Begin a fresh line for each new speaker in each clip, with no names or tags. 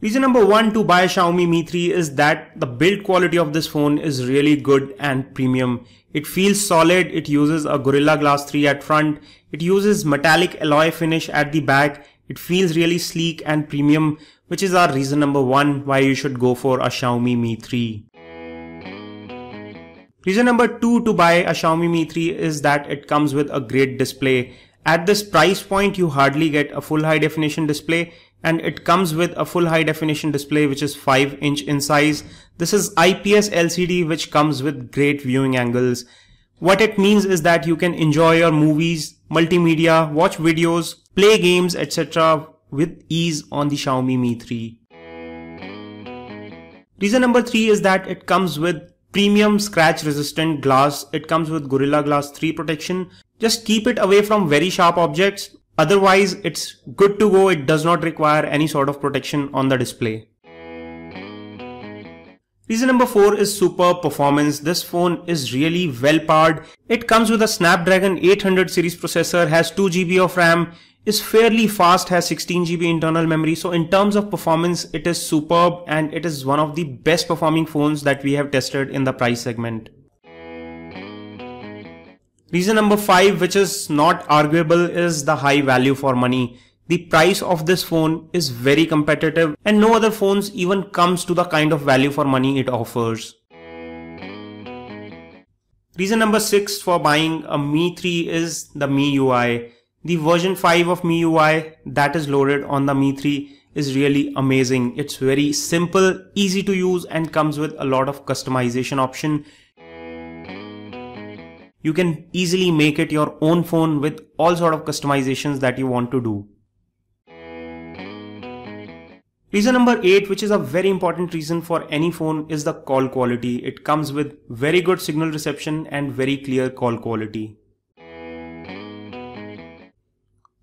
Reason number 1 to buy Xiaomi Mi 3 is that the build quality of this phone is really good and premium. It feels solid, it uses a Gorilla Glass 3 at front, it uses metallic alloy finish at the back, it feels really sleek and premium, which is our reason number 1 why you should go for a Xiaomi Mi 3. Reason number 2 to buy a Xiaomi Mi 3 is that it comes with a great display. At this price point, you hardly get a full high definition display, and it comes with a full high definition display which is 5-inch in size. This is IPS LCD which comes with great viewing angles. What it means is that you can enjoy your movies, multimedia, watch videos, play games, etc. with ease on the Xiaomi Mi 3. Reason number 3 is that it comes with premium scratch resistant glass. It comes with Gorilla Glass 3 protection. Just keep it away from very sharp objects. Otherwise, it's good to go. It does not require any sort of protection on the display. Reason number 4 is superb performance. This phone is really well powered. It comes with a Snapdragon 800 series processor, has 2 GB of RAM, is fairly fast, has 16 GB internal memory. So in terms of performance, it is superb and it is one of the best performing phones that we have tested in the price segment. Reason number 5, which is not arguable, is the high value for money. The price of this phone is very competitive and no other phones even comes to the kind of value for money it offers. Reason number 6 for buying a Mi 3 is the MIUI. The version 5 of MIUI that is loaded on the Mi 3 is really amazing. It's very simple, easy to use and comes with a lot of customization option. You can easily make it your own phone with all sort of customizations that you want to do. Reason number 8, which is a very important reason for any phone, is the call quality. It comes with very good signal reception and very clear call quality.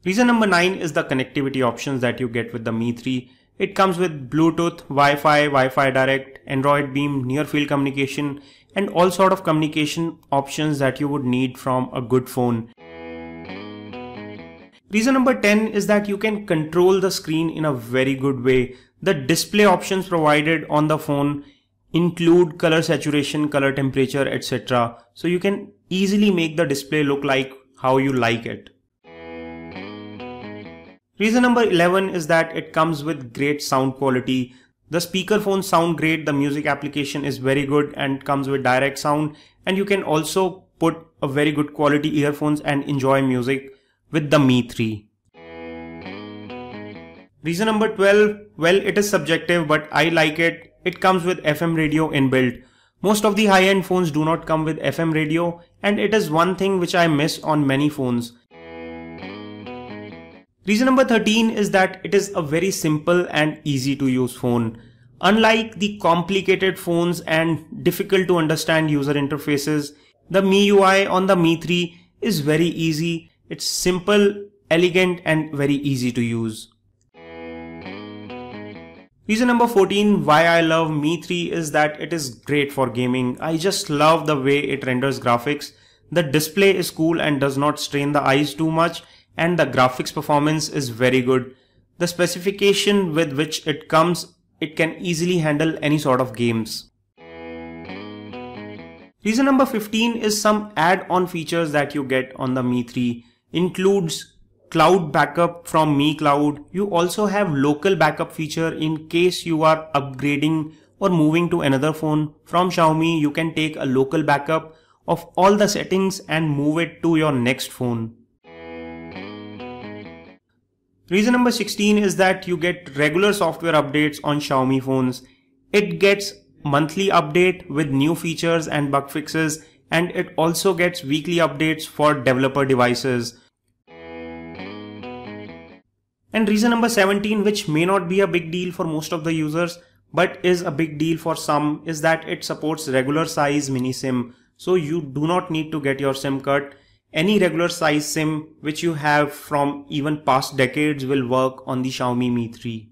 Reason number 9 is the connectivity options that you get with the Mi 3. It comes with Bluetooth, Wi-Fi, Wi-Fi Direct, Android Beam, near field communication and all sort of communication options that you would need from a good phone. Reason number 10 is that you can control the screen in a very good way. The display options provided on the phone include color saturation, color temperature, etc. So you can easily make the display look like how you like it. Reason number 11 is that it comes with great sound quality. The speaker phones sound great, the music application is very good and comes with direct sound, and you can also put a very good quality earphones and enjoy music with the Mi 3. Reason number 12, well, it is subjective but I like it. It comes with FM radio inbuilt. Most of the high-end phones do not come with FM radio and it is one thing which I miss on many phones. Reason number 13 is that it is a very simple and easy to use phone. Unlike the complicated phones and difficult to understand user interfaces, the MIUI on the Mi 3 is very easy. It's simple, elegant and very easy to use. Reason number 14 why I love Mi 3 is that it is great for gaming. I just love the way it renders graphics. The display is cool and does not strain the eyes too much, and the graphics performance is very good. The specification with which it comes, it can easily handle any sort of games. Reason number 15 is some add-on features that you get on the Mi 3. Includes cloud backup from Mi Cloud. You also have local backup feature in case you are upgrading or moving to another phone from Xiaomi. You can take a local backup of all the settings and move it to your next phone. Reason number 16 is that you get regular software updates on Xiaomi phones. It gets monthly update with new features and bug fixes, and it also gets weekly updates for developer devices. And reason number 17, which may not be a big deal for most of the users but is a big deal for some, is that it supports regular size mini SIM. So you do not need to get your SIM cut. Any regular size SIM which you have from even past decades will work on the Xiaomi Mi 3.